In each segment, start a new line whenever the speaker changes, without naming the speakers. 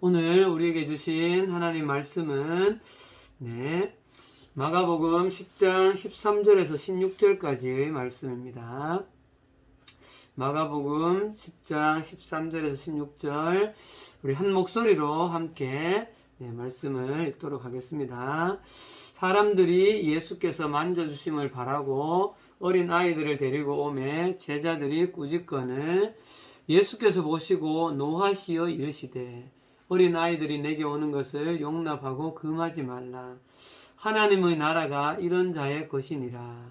오늘 우리에게 주신 하나님 말씀은 마가복음 10장 13절에서 16절까지 말씀입니다. 마가복음 10장 13절에서 16절 우리 한 목소리로 함께 말씀을 읽도록 하겠습니다. 사람들이 예수께서 만져주심을 바라고 어린 아이들을 데리고 오매 제자들이 꾸짖거늘 예수께서 보시고 노하시어 이르시되 어린 아이들이 내게 오는 것을 용납하고 금하지 말라. 하나님의 나라가 이런 자의 것이니라.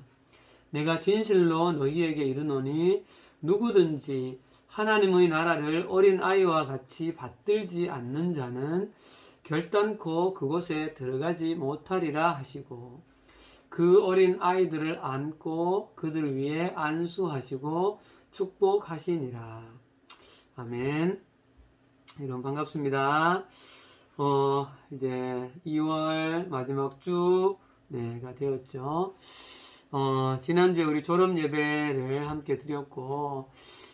내가 진실로 너희에게 이르노니 누구든지 하나님의 나라를 어린 아이와 같이 받들지 않는 자는 결단코 그곳에 들어가지 못하리라 하시고 그 어린 아이들을 안고 그들 위에 안수하시고 축복하시니라. 아멘. 여러분 반갑습니다. 이제 2월 마지막 주가 되었죠. 지난주에 우리 졸업 예배를 함께 드렸고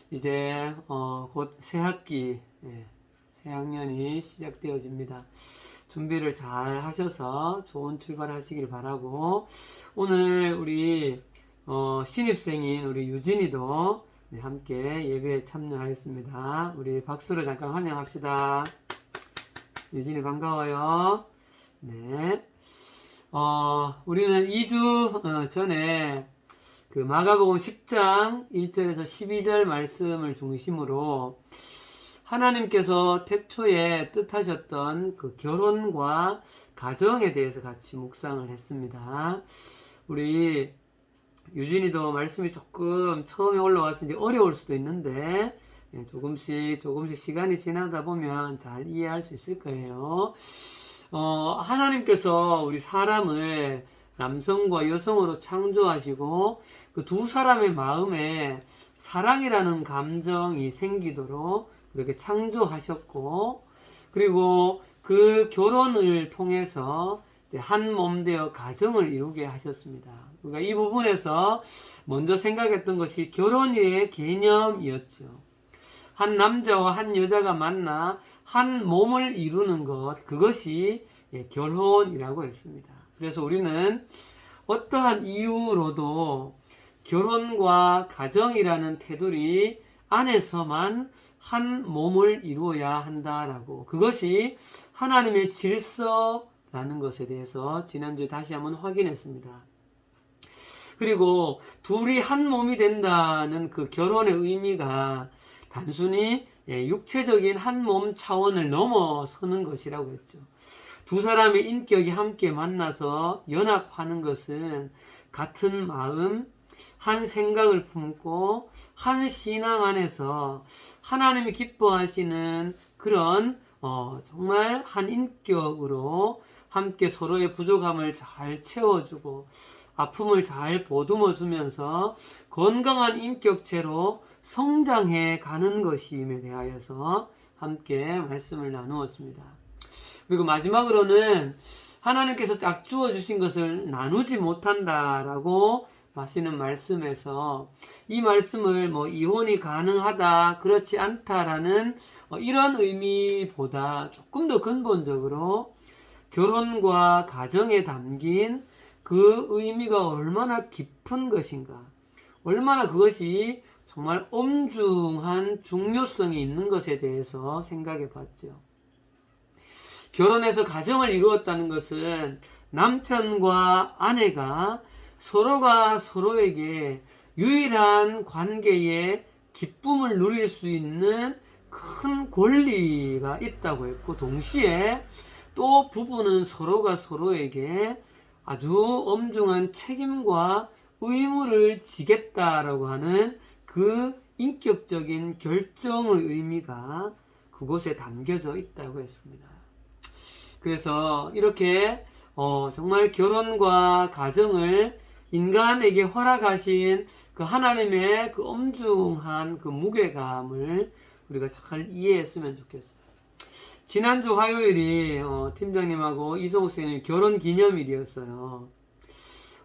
이제 곧 새학기 새학년이 시작되어집니다. 준비를 잘 하셔서 좋은 출발 하시길 바라고 오늘 우리 신입생인 우리 유진이도 함께 예배에 참여하였습니다. 우리 박수로 잠깐 환영합시다. 유진이 반가워요. 네. 우리는 2주 전에 그 마가복음 10장 1절에서 12절 말씀을 중심으로 하나님께서 태초에 뜻하셨던 그 결혼과 가정에 대해서 같이 묵상을 했습니다. 우리 유진이도 말씀이 조금 처음에 올라와서 이제 어려울 수도 있는데 조금씩 시간이 지나다 보면 잘 이해할 수 있을 거예요. 하나님께서 우리 사람을 남성과 여성으로 창조하시고 그 두 사람의 마음에 사랑이라는 감정이 생기도록 그렇게 창조하셨고 그리고 그 결혼을 통해서 한 몸 되어 가정을 이루게 하셨습니다. 그러니까 이 부분에서 먼저 생각했던 것이 결혼의 개념이었죠. 한 남자와 한 여자가 만나 한 몸을 이루는 것, 그것이 결혼이라고 했습니다. 그래서 우리는 어떠한 이유로도 결혼과 가정이라는 테두리 안에서만 한 몸을 이루어야 한다라고, 그것이 하나님의 질서라는 것에 대해서 지난주에 다시 한번 확인했습니다. 그리고 둘이 한 몸이 된다는 그 결혼의 의미가 단순히 육체적인 한 몸 차원을 넘어서는 것이라고 했죠. 두 사람의 인격이 함께 만나서 연합하는 것은 같은 마음, 한 생각을 품고 한 신앙 안에서 하나님이 기뻐하시는 그런 정말 한 인격으로 함께 서로의 부족함을 잘 채워주고 아픔을 잘 보듬어 주면서 건강한 인격체로 성장해 가는 것임에 대하여서 함께 말씀을 나누었습니다. 그리고 마지막으로는 하나님께서 딱 주어 주신 것을 나누지 못한다라고 하시는 말씀에서 이 말씀을 이혼이 가능하다, 그렇지 않다라는 이런 의미보다 조금 더 근본적으로 결혼과 가정에 담긴 그 의미가 얼마나 깊은 것인가, 얼마나 그것이 정말 엄중한 중요성이 있는 것에 대해서 생각해 봤죠. 결혼해서 가정을 이루었다는 것은 남편과 아내가 서로가 서로에게 유일한 관계에 기쁨을 누릴 수 있는 큰 권리가 있다고 했고, 동시에 또 부부는 서로가 서로에게 아주 엄중한 책임과 의무를 지겠다라고 하는 그 인격적인 결정의 의미가 그곳에 담겨져 있다고 했습니다. 그래서 이렇게 정말 결혼과 가정을 인간에게 허락하신 그 하나님의 그 엄중한 그 무게감을 우리가 잘 이해했으면 좋겠어요. 지난주 화요일이 팀장님하고 이성욱 선생님 결혼 기념일이었어요.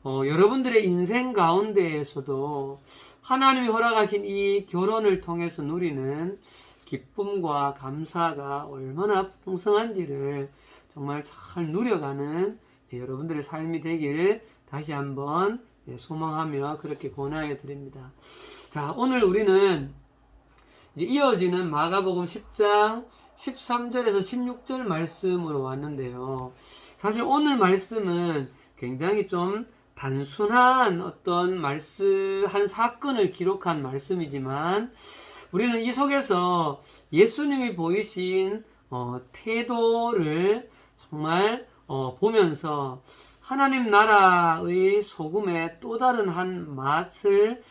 여러분들의 인생 가운데에서도 하나님이 허락하신 이 결혼을 통해서 누리는 기쁨과 감사가 얼마나 풍성한지를 정말 잘 누려가는 여러분들의 삶이 되기를 다시 한번 소망하며 그렇게 권하여 드립니다. 자, 오늘 우리는 이제 이어지는 마가복음 10장 13절에서 16절 말씀으로 왔는데요. 사실 오늘 말씀은 굉장히 좀 단순한 어떤 한 사건을 기록한 말씀이지만 우리는 이 속에서 예수님이 보이신 태도를 정말 보면서 하나님 나라의 소금의 또 다른 한 맛을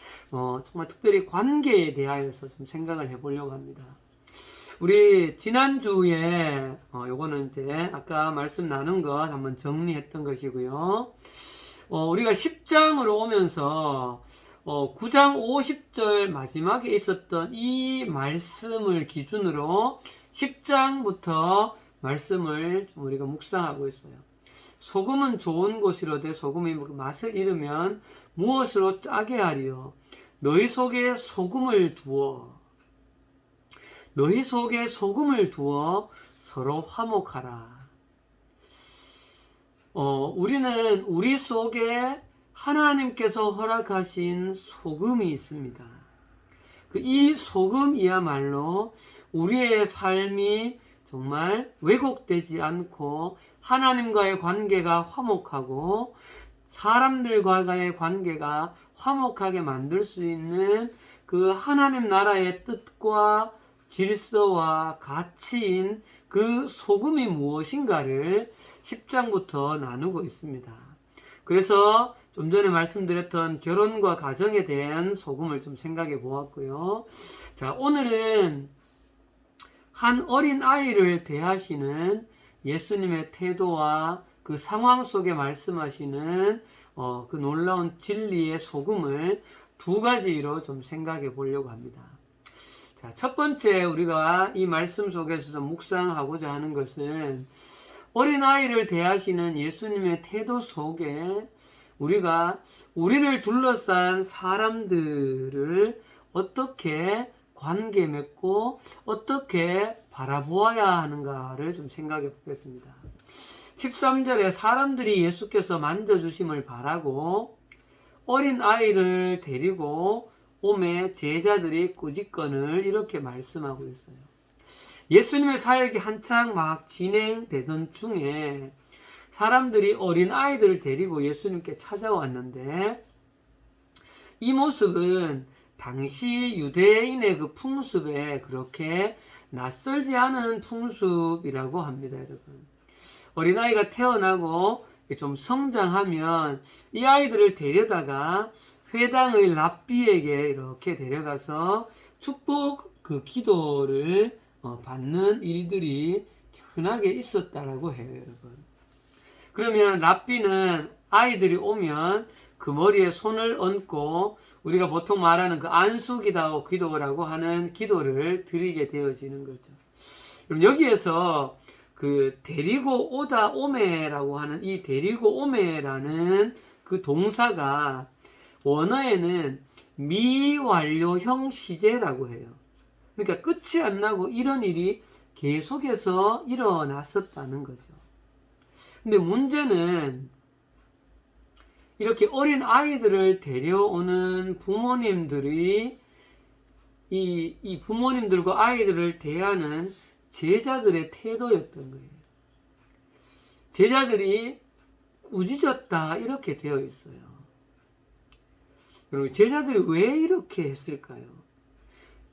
정말 특별히 관계에 대하여서 좀 생각을 해보려고 합니다. 우리 지난주에 요거는 이제 아까 말씀 나눈 것 한번 정리했던 것이고요. 우리가 10장으로 오면서 9장 50절 마지막에 있었던 이 말씀을 기준으로 10장부터 말씀을 좀 우리가 묵상하고 있어요. 소금은 좋은 것이로되 소금이 맛을 잃으면 무엇으로 짜게 하리요? 너희 속에 소금을 두어 서로 화목하라. 우리는 우리 속에 하나님께서 허락하신 소금이 있습니다. 이 소금이야말로 우리의 삶이 정말 왜곡되지 않고 하나님과의 관계가 화목하고 사람들과의 관계가 화목하게 만들 수 있는 그 하나님 나라의 뜻과 질서와 가치인 그 소금이 무엇인가를 10장부터 나누고 있습니다. 그래서 좀 전에 말씀드렸던 결혼과 가정에 대한 소금을 좀 생각해 보았고요. 자, 오늘은 한 어린 아이를 대하시는 예수님의 태도와 그 상황 속에 말씀하시는 그 놀라운 진리의 소금을 두 가지로 좀 생각해 보려고 합니다. 자, 첫 번째 우리가 이 말씀 속에서 좀 묵상하고자 하는 것은 어린아이를 대하시는 예수님의 태도 속에 우리가 우리를 둘러싼 사람들을 어떻게 관계 맺고 어떻게 바라보아야 하는가를 좀 생각해 보겠습니다. 13절에 사람들이 예수께서 만져주심을 바라고 어린아이를 데리고 오매 제자들이 꾸짖거늘 이렇게 말씀하고 있어요. 예수님의 사역이 한창 막 진행되던 중에 사람들이 어린아이들을 데리고 예수님께 찾아왔는데 이 모습은 당시 유대인의 그 풍습에 그렇게 낯설지 않은 풍습이라고 합니다, 여러분. 어린아이가 태어나고 좀 성장하면 이 아이들을 데려다가 회당의 랍비에게 이렇게 데려가서 축복 그 기도를 받는 일들이 흔하게 있었다라고 해요, 여러분. 그러면 랍비는 아이들이 오면 그 머리에 손을 얹고 우리가 보통 말하는 그 안수기도라고 하는 기도를 드리게 되어지는 거죠. 그럼 여기에서 그 데리고 오다 오메라고 하는 이 데리고 오메라는 그 동사가 원어에는 미완료형 시제라고 해요. 그러니까 끝이 안 나고 이런 일이 계속해서 일어났었다는 거죠. 근데 문제는 이렇게 어린 아이들을 데려오는 부모님들이 이 부모님들과 아이들을 대하는 제자들의 태도였던 거예요. 제자들이 꾸짖었다 이렇게 되어 있어요. 여러분, 제자들이 왜 이렇게 했을까요?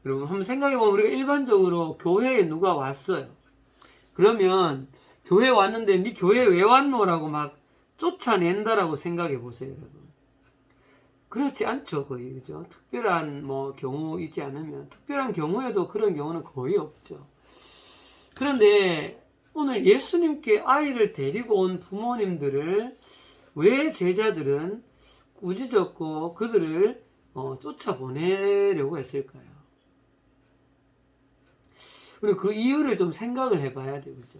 여러분, 한번 생각해보면 우리가 일반적으로 교회에 누가 왔어요. 그러면 교회 왔는데 네 교회 왜 왔노라고 막 쫓아낸다라고 생각해 보세요, 여러분. 그렇지 않죠, 거의. 그죠? 특별한 경우이지 않으면. 특별한 경우에도 그런 경우는 거의 없죠. 그런데 오늘 예수님께 아이를 데리고 온 부모님들을 왜 제자들은 꾸짖었고 그들을 쫓아보내려고 했을까요? 그리고 그 이유를 좀 생각을 해봐야 되죠.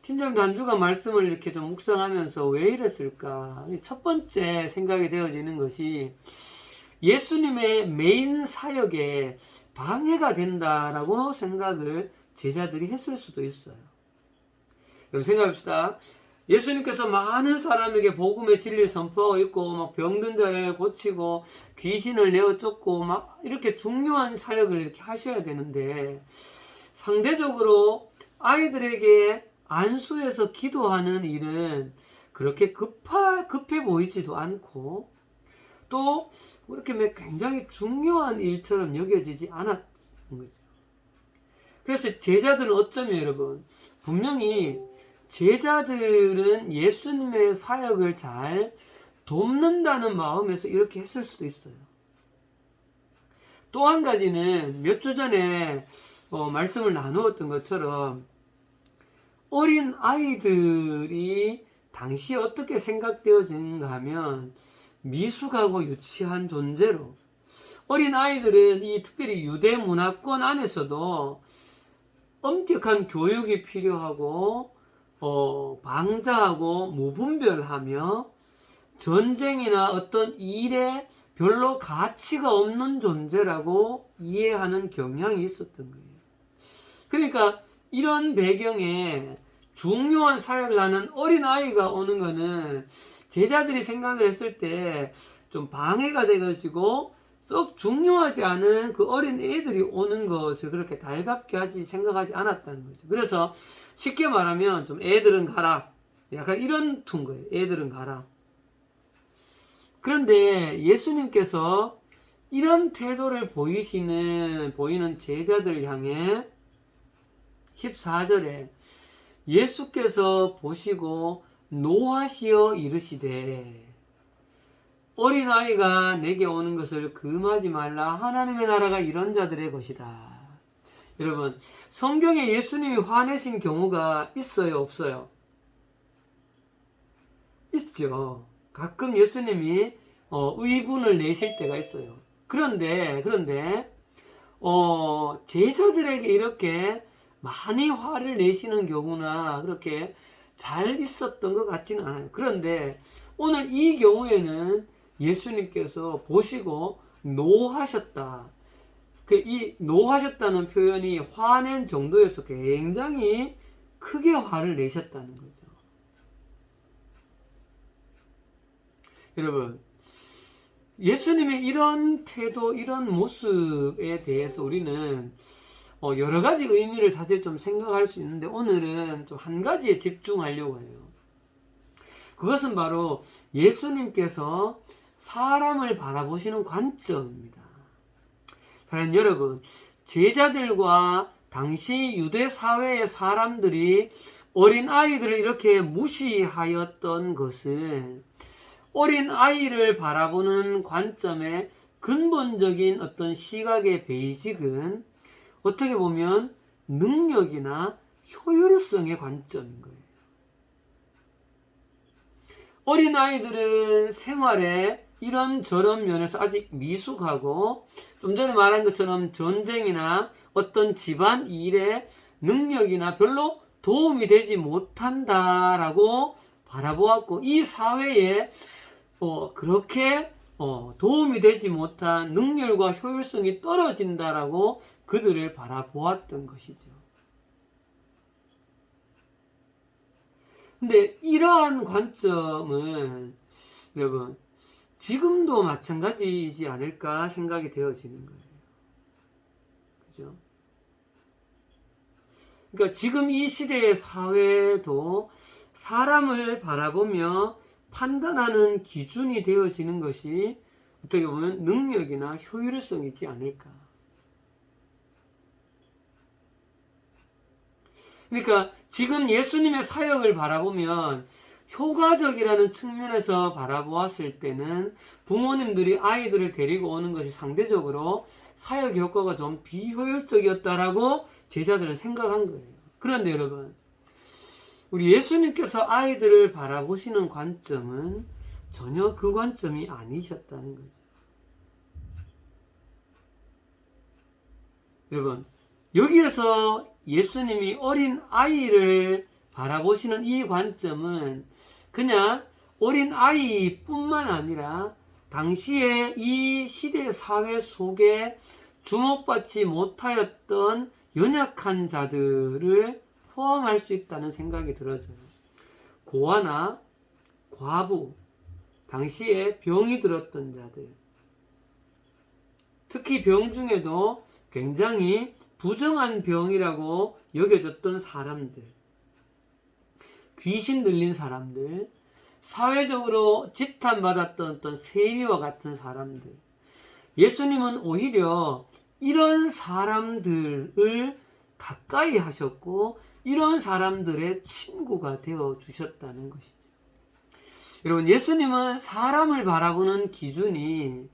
팀장님도 한 주간 말씀을 이렇게 좀 묵상하면서 왜 이랬을까? 첫 번째 생각이 되어지는 것이 예수님의 메인 사역에 방해가 된다라고 생각을 제자들이 했을 수도 있어요. 여러분 생각합시다. 예수님께서 많은 사람에게 복음의 진리를 선포하고 있고 막 병든 자를 고치고 귀신을 내어 쫓고 막 이렇게 중요한 사역을 이렇게 하셔야 되는데 상대적으로 아이들에게 안수해서 기도하는 일은 그렇게 급해 보이지도 않고 또 그렇게 굉장히 중요한 일처럼 여겨지지 않았던 거죠. 그래서 제자들은 어쩌면 여러분 분명히 제자들은 예수님의 사역을 잘 돕는다는 마음에서 이렇게 했을 수도 있어요. 또 한 가지는 몇 주 전에 말씀을 나누었던 것처럼 어린 아이들이 당시에 어떻게 생각되어지는가 하면 미숙하고 유치한 존재로 어린 아이들은 이 특별히 유대 문화권 안에서도 엄격한 교육이 필요하고 방자하고 무분별하며 전쟁이나 어떤 일에 별로 가치가 없는 존재라고 이해하는 경향이 있었던 거예요. 그러니까 이런 배경에 중요한 사역을 하는 어린아이가 오는 거는 제자들이 생각을 했을 때 좀 방해가 돼가지고 썩 중요하지 않은 그 어린 애들이 오는 것을 그렇게 달갑게 생각하지 않았다는 거죠. 그래서 쉽게 말하면 좀 애들은 가라. 약간 이런 툰 거예요. 애들은 가라. 그런데 예수님께서 이런 태도를 보이는 제자들 향해 14절에 예수께서 보시고 노하시어 이르시되 어린아이가 내게 오는 것을 금하지 말라. 하나님의 나라가 이런 자들의 것이다. 여러분 성경에 예수님이 화내신 경우가 있어요 없어요? 있죠. 가끔 예수님이 의분을 내실 때가 있어요. 그런데 제자들에게 이렇게 많이 화를 내시는 경우나 그렇게 잘 있었던 것 같지는 않아요. 그런데 오늘 이 경우에는 예수님께서 보시고 노하셨다. 이 노하셨다는 표현이 화낸 정도에서 굉장히 크게 화를 내셨다는 거죠. 여러분, 예수님의 이런 태도, 이런 모습에 대해서 우리는 여러 가지 의미를 사실 좀 생각할 수 있는데 오늘은 좀 한 가지에 집중하려고 해요. 그것은 바로 예수님께서 사람을 바라보시는 관점입니다. 사랑하는 여러분, 제자들과 당시 유대 사회의 사람들이 어린 아이들을 이렇게 무시하였던 것은 어린 아이를 바라보는 관점의 근본적인 어떤 시각의 베이직은 어떻게 보면 능력이나 효율성의 관점인 거예요. 어린 아이들은 생활에 이런저런 면에서 아직 미숙하고 좀 전에 말한 것처럼 전쟁이나 어떤 집안 일에 능력이나 별로 도움이 되지 못한다라고 바라보았고 이 사회에 그렇게 도움이 되지 못한 능률과 효율성이 떨어진다라고 그들을 바라보았던 것이죠. 근데 이러한 관점은 여러분 지금도 마찬가지이지 않을까 생각이 되어지는 거예요. 그죠? 그러니까 지금 이 시대의 사회도 사람을 바라보며 판단하는 기준이 되어지는 것이 어떻게 보면 능력이나 효율성이지 않을까. 그러니까 지금 예수님의 사역을 바라보면 효과적이라는 측면에서 바라보았을 때는 부모님들이 아이들을 데리고 오는 것이 상대적으로 사역 효과가 좀 비효율적이었다라고 제자들은 생각한 거예요. 그런데 여러분, 우리 예수님께서 아이들을 바라보시는 관점은 전혀 그 관점이 아니셨다는 거죠. 여러분, 여기에서 예수님이 어린 아이를 바라보시는 이 관점은 그냥 어린 아이뿐만 아니라 당시에 이 시대 사회 속에 주목받지 못하였던 연약한 자들을 포함할 수 있다는 생각이 들어져요. 고아나 과부, 당시에 병이 들었던 자들, 특히 병 중에도 굉장히 부정한 병이라고 여겨졌던 사람들, 귀신 들린 사람들, 사회적으로 지탄받았던 어떤 세리와 같은 사람들, 예수님은 오히려 이런 사람들을 가까이 하셨고 이런 사람들의 친구가 되어 주셨다는 것이죠. 여러분, 예수님은 사람을 바라보는 기준이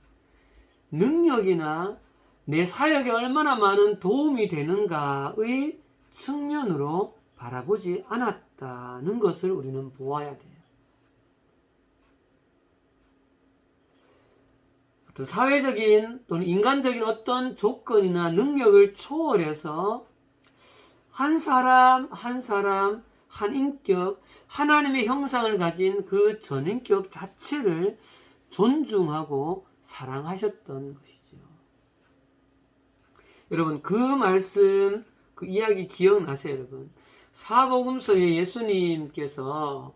능력이나 내 사역에 얼마나 많은 도움이 되는가의 측면으로 바라보지 않았다는 것을 우리는 보아야 돼요. 어떤 사회적인 또는 인간적인 어떤 조건이나 능력을 초월해서 한 사람 한 사람 한 인격, 하나님의 형상을 가진 그 전인격 자체를 존중하고 사랑하셨던 것이죠. 여러분, 그 말씀, 그 이야기 기억나세요, 여러분? 사복음서에 예수님께서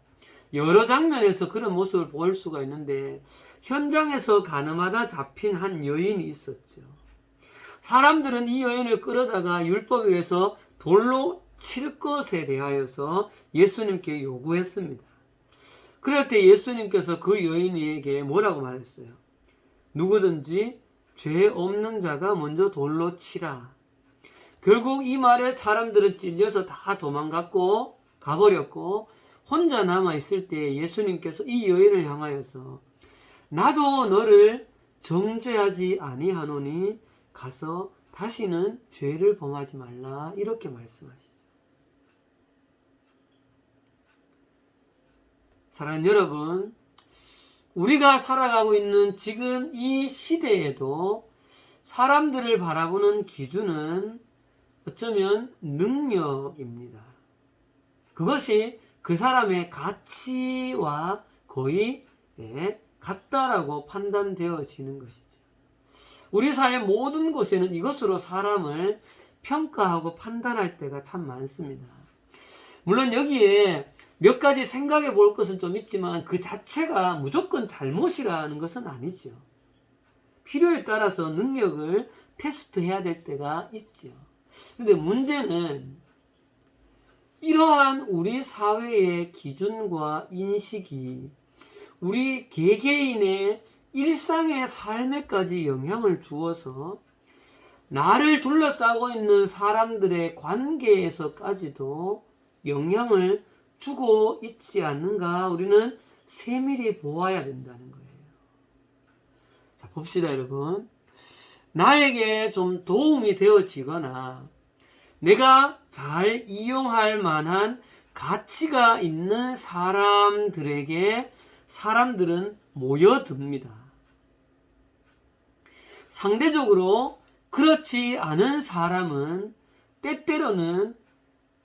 여러 장면에서 그런 모습을 볼 수가 있는데, 현장에서 가늠하다 잡힌 한 여인이 있었죠. 사람들은 이 여인을 끌어다가 율법에 의해서 돌로 칠 것에 대하여서 예수님께 요구했습니다. 그럴 때 예수님께서 그 여인에게 뭐라고 말했어요? 누구든지 죄 없는 자가 먼저 돌로 치라. 결국 이 말에 사람들은 찔려서 다 도망갔고 가버렸고, 혼자 남아있을 때 예수님께서 이 여인을 향하여서 나도 너를 정죄하지 아니하노니 가서 다시는 죄를 범하지 말라, 이렇게 말씀하시죠. 사랑하는 여러분, 우리가 살아가고 있는 지금 이 시대에도 사람들을 바라보는 기준은 어쩌면 능력입니다. 그것이 그 사람의 가치와 거의 같다라고 판단되어지는 것이죠. 우리 사회 모든 곳에는 이것으로 사람을 평가하고 판단할 때가 참 많습니다. 물론 여기에 몇 가지 생각해 볼 것은 좀 있지만 그 자체가 무조건 잘못이라는 것은 아니죠. 필요에 따라서 능력을 테스트해야 될 때가 있죠. 그런데 문제는 이러한 우리 사회의 기준과 인식이 우리 개개인의 일상의 삶에까지 영향을 주어서 나를 둘러싸고 있는 사람들의 관계에서까지도 영향을 주고 있지 않는가, 우리는 세밀히 보아야 된다는 거예요. 자, 봅시다, 여러분. 나에게 좀 도움이 되어지거나 내가 잘 이용할 만한 가치가 있는 사람들에게 사람들은 모여듭니다. 상대적으로 그렇지 않은 사람은 때때로는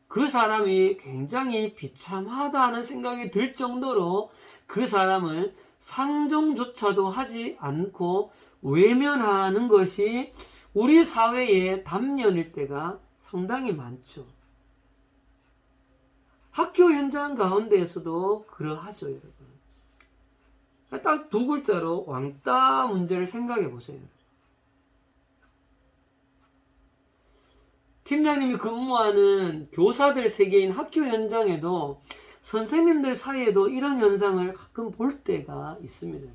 그 사람이 굉장히 비참하다는 생각이 들 정도로 그 사람을 상종조차도 하지 않고 외면하는 것이 우리 사회의 단면일 때가 상당히 많죠. 학교 현장 가운데에서도 그러하죠, 여러분. 딱 두 글자로 왕따 문제를 생각해 보세요. 팀장님이 근무하는 교사들 세계인 학교 현장에도 선생님들 사이에도 이런 현상을 가끔 볼 때가 있습니다.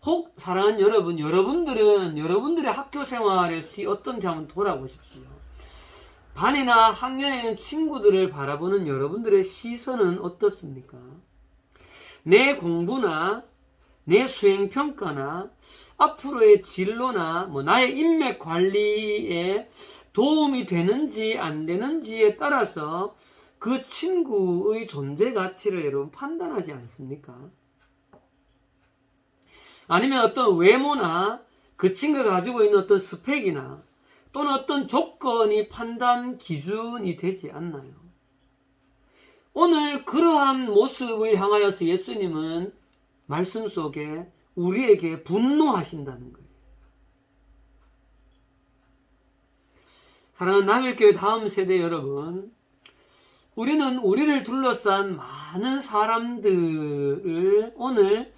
혹 사랑하는 여러분, 여러분들은 여러분들의 학교 생활에서 어떤지 한번 돌아보십시오. 반이나 학년에 있는 친구들을 바라보는 여러분들의 시선은 어떻습니까? 내 공부나 내 수행평가나 앞으로의 진로나 나의 인맥 관리에 도움이 되는지 안 되는지에 따라서 그 친구의 존재 가치를 여러분 판단하지 않습니까? 아니면 어떤 외모나 그 친구가 가지고 있는 어떤 스펙이나 또는 어떤 조건이 판단 기준이 되지 않나요? 오늘 그러한 모습을 향하여서 예수님은 말씀 속에 우리에게 분노하신다는 거예요. 사랑하는 남일교회 다음 세대 여러분, 우리는 우리를 둘러싼 많은 사람들을 오늘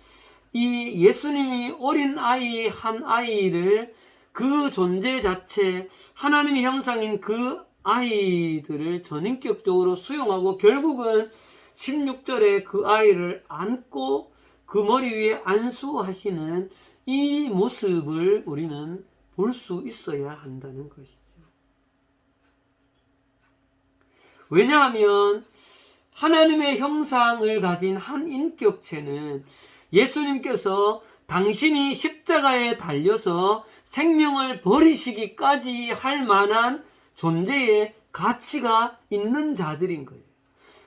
이 예수님이 어린 아이 한 아이를 그 존재 자체, 하나님의 형상인 그 아이들을 전인격적으로 수용하고 결국은 16절에 그 아이를 안고 그 머리 위에 안수하시는 이 모습을 우리는 볼 수 있어야 한다는 것이죠. 왜냐하면 하나님의 형상을 가진 한 인격체는 예수님께서 당신이 십자가에 달려서 생명을 버리시기까지 할 만한 존재의 가치가 있는 자들인 거예요.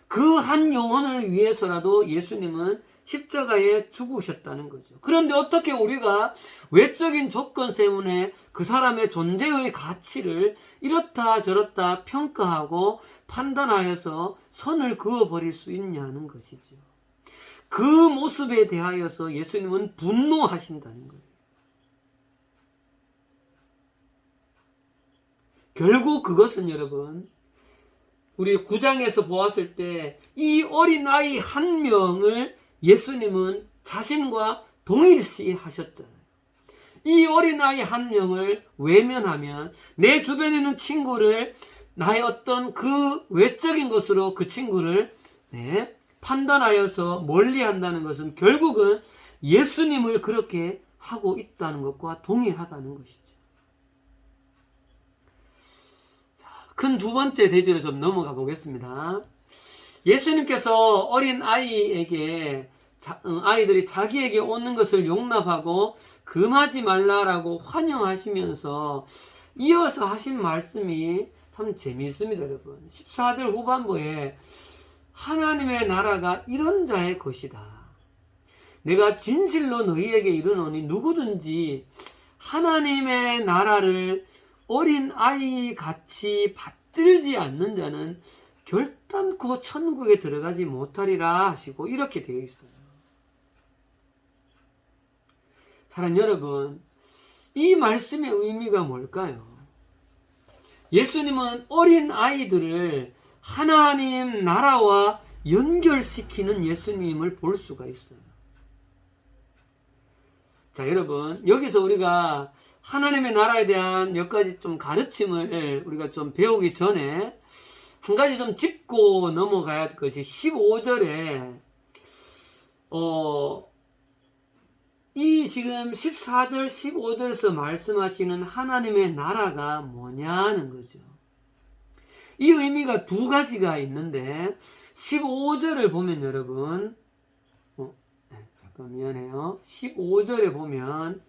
그 한 영혼을 위해서라도 예수님은 십자가에 죽으셨다는 거죠. 그런데 어떻게 우리가 외적인 조건 때문에 그 사람의 존재의 가치를 이렇다 저렇다 평가하고 판단하여서 선을 그어버릴 수 있냐는 것이죠. 그 모습에 대하여서 예수님은 분노하신다는 거예요. 결국 그것은 여러분, 우리 9장에서 보았을 때 이 어린아이 한 명을 예수님은 자신과 동일시 하셨잖아요. 이 어린아이 한 명을 외면하면 내 주변에 있는 친구를 나의 어떤 그 외적인 것으로 그 친구를 판단하여서 멀리한다는 것은 결국은 예수님을 그렇게 하고 있다는 것과 동일하다는 것이죠. 큰 두 번째 대지로 좀 넘어가 보겠습니다. 예수님께서 어린 아이에게 아이들이 자기에게 오는 것을 용납하고 금하지 말라라고 환영하시면서 이어서 하신 말씀이 참 재미있습니다, 여러분. 14절 후반부에 하나님의 나라가 이런 자의 것이다. 내가 진실로 너희에게 이르노니 누구든지 하나님의 나라를 어린 아이 같이 받들지 않는 자는 결단코 천국에 들어가지 못하리라 하시고 이렇게 되어 있어요. 사랑하는 여러분, 이 말씀의 의미가 뭘까요? 예수님은 어린 아이들을 하나님 나라와 연결시키는 예수님을 볼 수가 있어요. 자, 여러분, 여기서 우리가 하나님의 나라에 대한 몇 가지 좀 가르침을 우리가 좀 배우기 전에 한 가지 좀 짚고 넘어가야 할 것이 15절에 이 지금 14절 15절에서 말씀하시는 하나님의 나라가 뭐냐는 거죠. 이 의미가 두 가지가 있는데 15절을 보면 여러분 잠깐 미안해요. 15절에 보면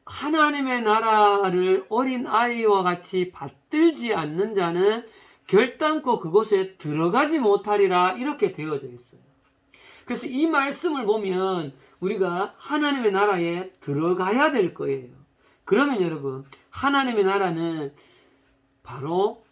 하나님의 나라를 어린 아이와 같이 받들지 않는 자는 결단코 그곳에 들어가지 못하리라 이렇게 되어져 있어요. 그래서 이 말씀을 보면 우리가 하나님의 나라에 들어가야 될 거예요. 그러면 여러분, 하나님의 나라는 바로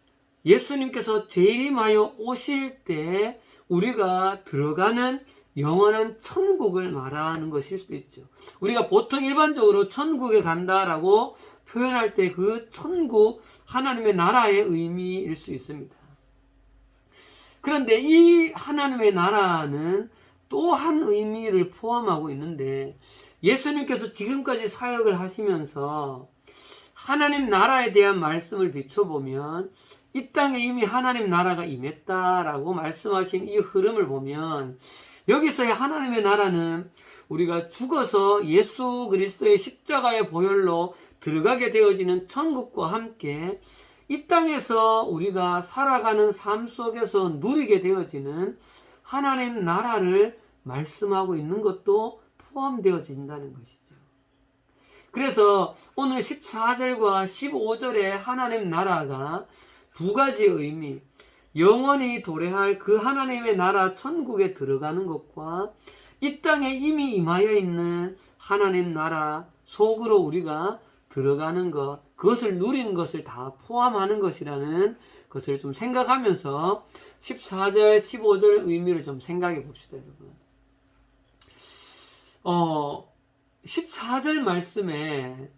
예수님께서 재림하여 오실 때 우리가 들어가는 영원한 천국을 말하는 것일 수도 있죠. 우리가 보통 일반적으로 천국에 간다라고 표현할 때 그 천국, 하나님의 나라의 의미일 수 있습니다. 그런데 이 하나님의 나라는 또 한 의미를 포함하고 있는데 예수님께서 지금까지 사역을 하시면서 하나님 나라에 대한 말씀을 비춰보면 이 땅에 이미 하나님 나라가 임했다라고 말씀하신 이 흐름을 보면 여기서의 하나님의 나라는 우리가 죽어서 예수 그리스도의 십자가의 보혈로 들어가게 되어지는 천국과 함께 이 땅에서 우리가 살아가는 삶 속에서 누리게 되어지는 하나님 나라를 말씀하고 있는 것도 포함되어진다는 것이죠. 그래서 오늘 14절과 15절의 하나님 나라가 두 가지 의미, 영원히 도래할 그 하나님의 나라 천국에 들어가는 것과 이 땅에 이미 임하여 있는 하나님 나라 속으로 우리가 들어가는 것, 그것을 누리는 것을 다 포함하는 것이라는 것을 좀 생각하면서 14절, 15절 의미를 좀 생각해 봅시다, 여러분. 14절 말씀에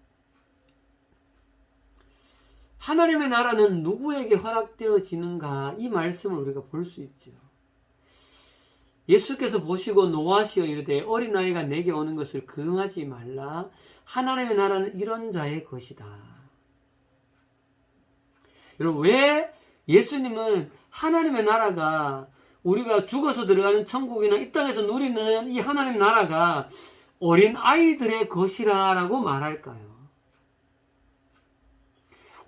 하나님의 나라는 누구에게 허락되어지는가? 이 말씀을 우리가 볼 수 있죠. 예수께서 보시고 노하시어 이르되 어린아이가 내게 오는 것을 금하지 말라. 하나님의 나라는 이런 자의 것이다. 여러분, 왜 예수님은 하나님의 나라가 우리가 죽어서 들어가는 천국이나 이 땅에서 누리는 이 하나님 나라가 어린 아이들의 것이라고 말할까요?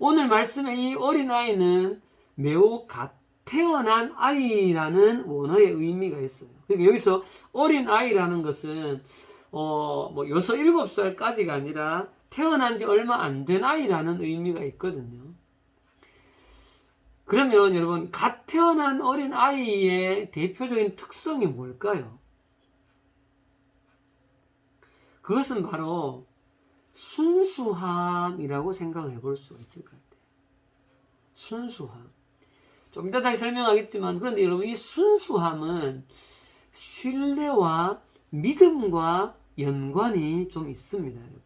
오늘 말씀의 이 어린아이는 매우 갓 태어난 아이라는 원어의 의미가 있어요. 그러니까 여기서 어린아이라는 것은 6, 7살까지가 아니라 태어난 지 얼마 안 된 아이라는 의미가 있거든요. 그러면 여러분, 갓 태어난 어린아이의 대표적인 특성이 뭘까요? 그것은 바로 순수함이라고 생각을 해볼 수가 있을 것 같아요. 순수함. 좀 이따 다시 설명하겠지만, 그런데 여러분, 이 순수함은 신뢰와 믿음과 연관이 좀 있습니다, 여러분.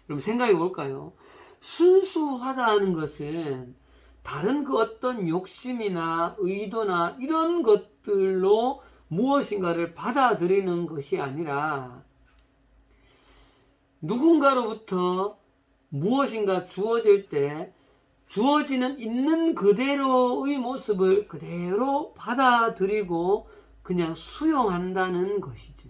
여러분, 생각해 볼까요? 순수하다는 것은 다른 그 어떤 욕심이나 의도나 이런 것들로 무엇인가를 받아들이는 것이 아니라 누군가로부터 무엇인가 주어질 때 주어지는 있는 그대로의 모습을 그대로 받아들이고 그냥 수용한다는 것이죠.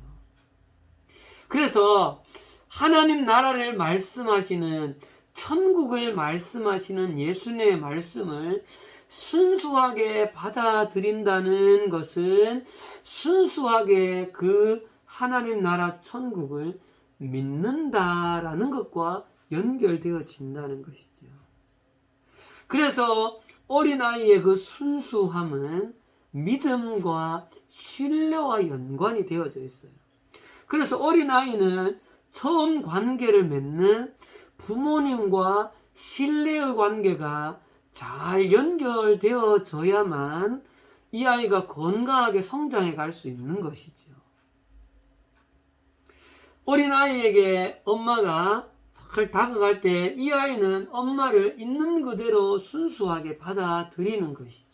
그래서 하나님 나라를 말씀하시는, 천국을 말씀하시는 예수님의 말씀을 순수하게 받아들인다는 것은 순수하게 그 하나님 나라 천국을 믿는다라는 것과 연결되어진다는 것이죠. 그래서 어린아이의 그 순수함은 믿음과 신뢰와 연관이 되어져 있어요. 그래서 어린아이는 처음 관계를 맺는 부모님과 신뢰의 관계가 잘 연결되어져야만 이 아이가 건강하게 성장해 갈 수 있는 것이죠. 어린아이에게 엄마가 잘 다가갈 때 이 아이는 엄마를 있는 그대로 순수하게 받아들이는 것이죠.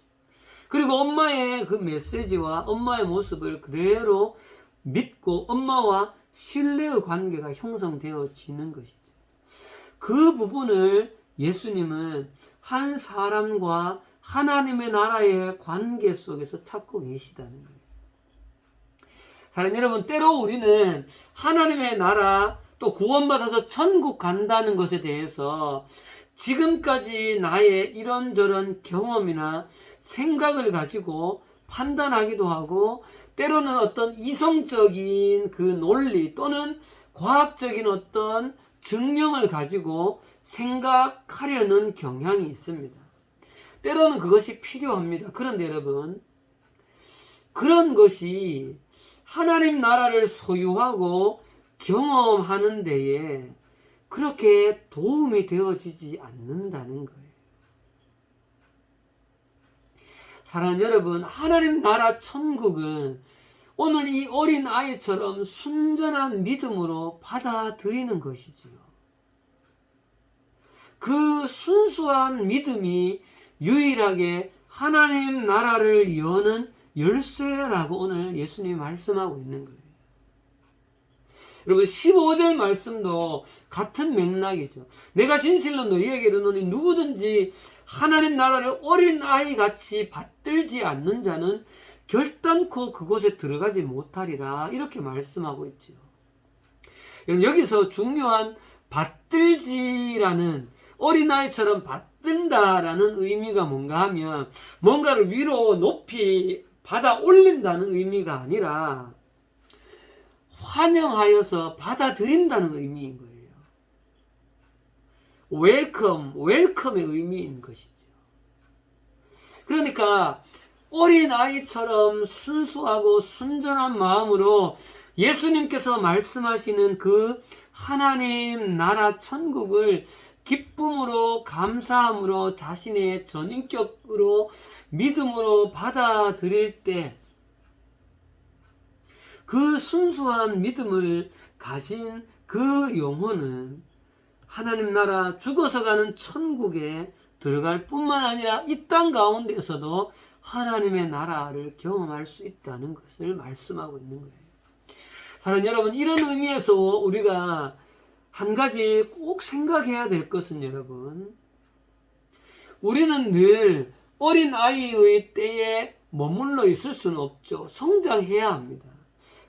그리고 엄마의 그 메시지와 엄마의 모습을 그대로 믿고 엄마와 신뢰의 관계가 형성되어지는 것이죠. 그 부분을 예수님은 한 사람과 하나님의 나라의 관계 속에서 찾고 계시다는 거예요. 사랑하는 여러분, 때로 우리는 하나님의 나라 또 구원받아서 천국 간다는 것에 대해서 지금까지 나의 이런저런 경험이나 생각을 가지고 판단하기도 하고, 때로는 어떤 이성적인 그 논리 또는 과학적인 어떤 증명을 가지고 생각하려는 경향이 있습니다. 때로는 그것이 필요합니다. 그런데 여러분, 그런 것이 하나님 나라를 소유하고 경험하는 데에 그렇게 도움이 되어지지 않는다는 거예요. 사랑하는 여러분, 하나님 나라 천국은 오늘 이 어린 아이처럼 순전한 믿음으로 받아들이는 것이지요. 그 순수한 믿음이 유일하게 하나님 나라를 여는 열쇠라고 오늘 예수님이 말씀하고 있는 거예요. 여러분, 15절 말씀도 같은 맥락이죠. 내가 진실로 너희에게 이르노니 누구든지 하나님 나라를 어린아이 같이 받들지 않는 자는 결단코 그곳에 들어가지 못하리라, 이렇게 말씀하고 있죠. 여러분, 여기서 중요한 받들지라는, 어린아이처럼 받든다라는 의미가 뭔가 하면 뭔가를 위로 높이 받아 올린다는 의미가 아니라 환영하여서 받아들인다는 의미인 거예요. 웰컴의 의미인 것이죠. 그러니까 어린아이처럼 순수하고 순전한 마음으로 예수님께서 말씀하시는 그 하나님 나라 천국을 기쁨으로, 감사함으로, 자신의 전인격으로, 믿음으로 받아들일 때 그 순수한 믿음을 가진 그 영혼은 하나님 나라 죽어서 가는 천국에 들어갈 뿐만 아니라 이 땅 가운데서도 하나님의 나라를 경험할 수 있다는 것을 말씀하고 있는 거예요. 사랑하는 여러분, 이런 의미에서 우리가 한 가지 꼭 생각해야 될 것은, 여러분, 우리는 늘 어린아이의 때에 머물러 있을 수는 없죠. 성장해야 합니다.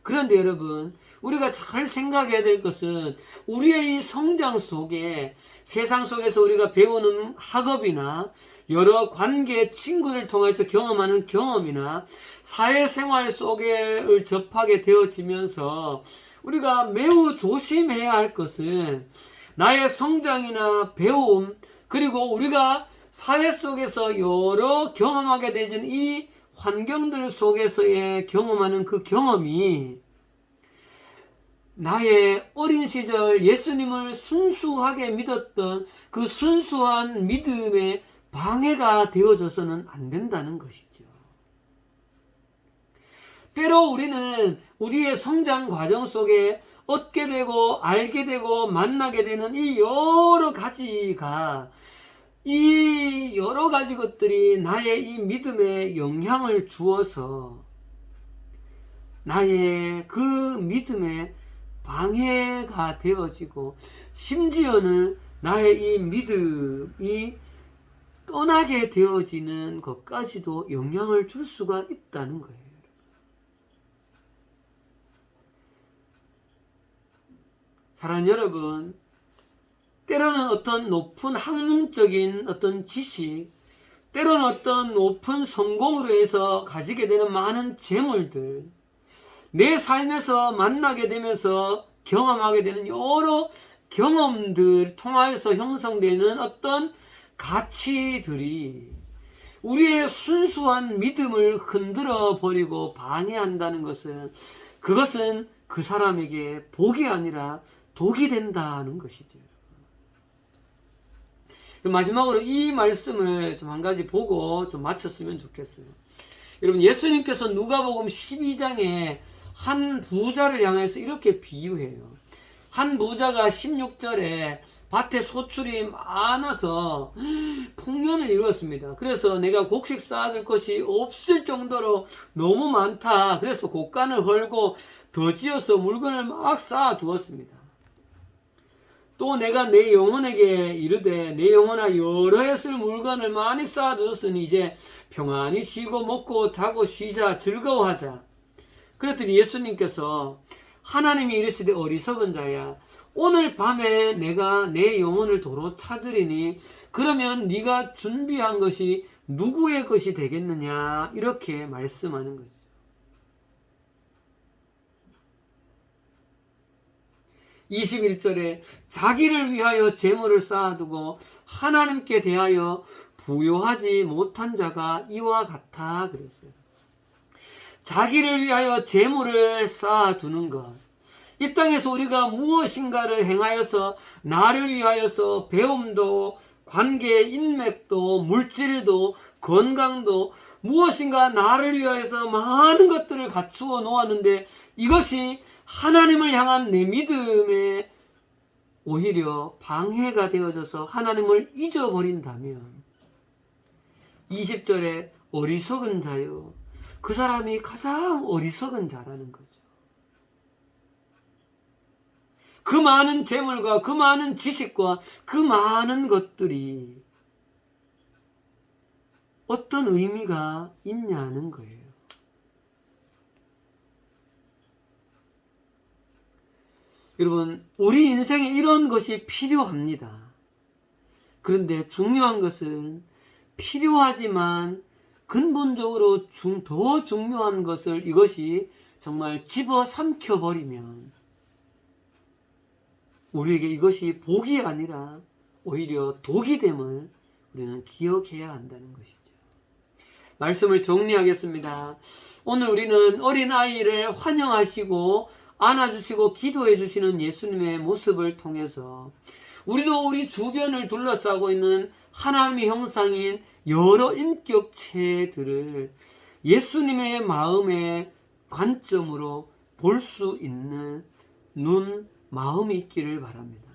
그런데 여러분, 우리가 잘 생각해야 될 것은 우리의 이 성장 속에, 세상 속에서 우리가 배우는 학업이나 여러 관계, 친구를 통해서 경험하는 경험이나 사회생활 속에 접하게 되어지면서 우리가 매우 조심해야 할 것은 나의 성장이나 배움, 그리고 우리가 사회 속에서 여러 경험하게 되는 이 환경들 속에서의 경험하는 그 경험이 나의 어린 시절 예수님을 순수하게 믿었던 그 순수한 믿음의 방해가 되어져서는 안 된다는 것이죠. 때로 우리는 우리의 성장 과정 속에 얻게 되고 알게 되고 만나게 되는 이 여러 가지가, 이 여러 가지 것들이 나의 이 믿음에 영향을 주어서 나의 그 믿음에 방해가 되어지고, 심지어는 나의 이 믿음이 떠나게 되어지는 것까지도 영향을 줄 수가 있다는 거예요. 사랑하는 여러분, 때로는 어떤 높은 학문적인 어떤 지식, 때로는 어떤 높은 성공으로 해서 가지게 되는 많은 재물들, 내 삶에서 만나게 되면서 경험하게 되는 여러 경험들 통하여서 형성되는 어떤 가치들이 우리의 순수한 믿음을 흔들어 버리고 방해한다는 것은, 그것은 그 사람에게 복이 아니라 독이 된다는 것이죠. 마지막으로 이 말씀을 좀 한 가지 보고 좀 마쳤으면 좋겠어요. 여러분, 예수님께서 누가복음 12장에 한 부자를 향해서 이렇게 비유해요. 한 부자가 16절에 밭에 소출이 많아서 풍년을 이루었습니다. 그래서 내가 곡식 쌓아둘 것이 없을 정도로 너무 많다. 그래서 곡간을 헐고 더 지어서 물건을 막 쌓아두었습니다. 또 내가 내 영혼에게 이르되, 내 영혼아, 여러 해 쓸 물건을 많이 쌓아두었으니 이제 평안히 쉬고 먹고 자고 쉬자, 즐거워하자. 그랬더니 예수님께서, 하나님이 이르시되 어리석은 자야, 오늘 밤에 내가 내 영혼을 도로 찾으리니 그러면 네가 준비한 것이 누구의 것이 되겠느냐, 이렇게 말씀하는 거죠. 21절에 자기를 위하여 재물을 쌓아두고 하나님께 대하여 부요하지 못한 자가 이와 같아 그랬어요. 자기를 위하여 재물을 쌓아두는 것, 이 땅에서 우리가 무엇인가를 행하여서 나를 위하여서 배움도, 관계, 인맥도, 물질도, 건강도, 무엇인가 나를 위하여서 많은 것들을 갖추어 놓았는데 이것이 하나님을 향한 내 믿음에 오히려 방해가 되어져서 하나님을 잊어버린다면, 20절에 어리석은 자요, 그 사람이 가장 어리석은 자라는 거죠. 그 많은 재물과 그 많은 지식과 그 많은 것들이 어떤 의미가 있냐는 거예요. 여러분, 우리 인생에 이런 것이 필요합니다. 그런데 중요한 것은, 필요하지만 근본적으로 더 중요한 것을 이것이 정말 집어삼켜버리면 우리에게 이것이 복이 아니라 오히려 독이 됨을 우리는 기억해야 한다는 것이죠. 말씀을 정리하겠습니다. 오늘 우리는 어린아이를 환영하시고 안아주시고 기도해 주시는 예수님의 모습을 통해서 우리도 우리 주변을 둘러싸고 있는 하나님의 형상인 여러 인격체들을 예수님의 마음의 관점으로 볼 수 있는 눈, 마음이 있기를 바랍니다.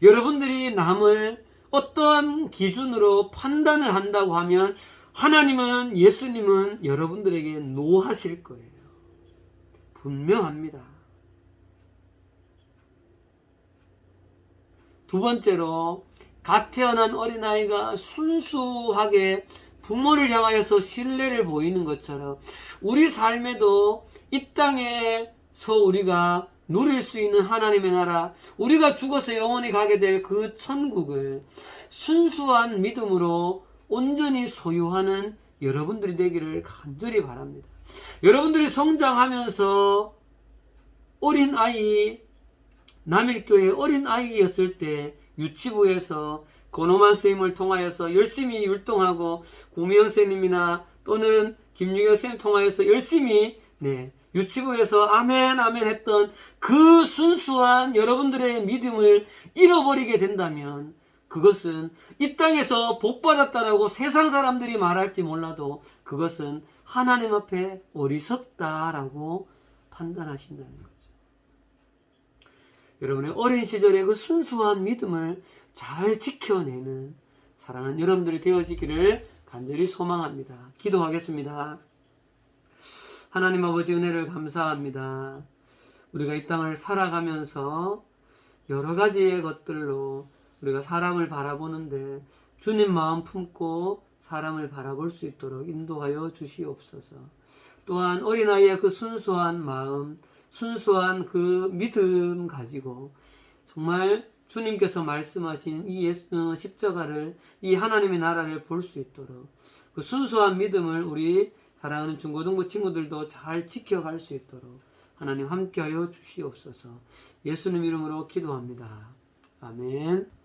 여러분들이 남을 어떠한 기준으로 판단을 한다고 하면 하나님은, 예수님은 여러분들에게 노하실 거예요. 분명합니다. 두 번째로, 갓 태어난 어린아이가 순수하게 부모를 향하여서 신뢰를 보이는 것처럼 우리 삶에도 이 땅에서 우리가 누릴 수 있는 하나님의 나라, 우리가 죽어서 영원히 가게 될 그 천국을 순수한 믿음으로 온전히 소유하는 여러분들이 되기를 간절히 바랍니다. 여러분들이 성장하면서 어린아이, 남일교회 어린아이였을 때 유치부에서 권오만 선생님을 통하여서 열심히 율동하고 구미영 선생님이나 또는 김유경 선생님 통하여서 열심히 유치부에서 아멘 아멘 했던 그 순수한 여러분들의 믿음을 잃어버리게 된다면 그것은 이 땅에서 복받았다라고 세상 사람들이 말할지 몰라도 그것은 하나님 앞에 어리석다라고 판단하신다는 거죠. 여러분의 어린 시절의 그 순수한 믿음을 잘 지켜내는 사랑하는 여러분들이 되어지기를 간절히 소망합니다. 기도하겠습니다. 하나님 아버지, 은혜를 감사합니다. 우리가 이 땅을 살아가면서 여러 가지의 것들로 우리가 사람을 바라보는데 주님 마음 품고 사람을 바라볼 수 있도록 인도하여 주시옵소서. 또한 어린아이의 그 순수한 마음, 순수한 그 믿음 가지고 정말 주님께서 말씀하신 이 십자가를, 이 하나님의 나라를 볼 수 있도록 그 순수한 믿음을 우리 사랑하는 중고등부 친구들도 잘 지켜갈 수 있도록 하나님 함께하여 주시옵소서. 예수님 이름으로 기도합니다. 아멘.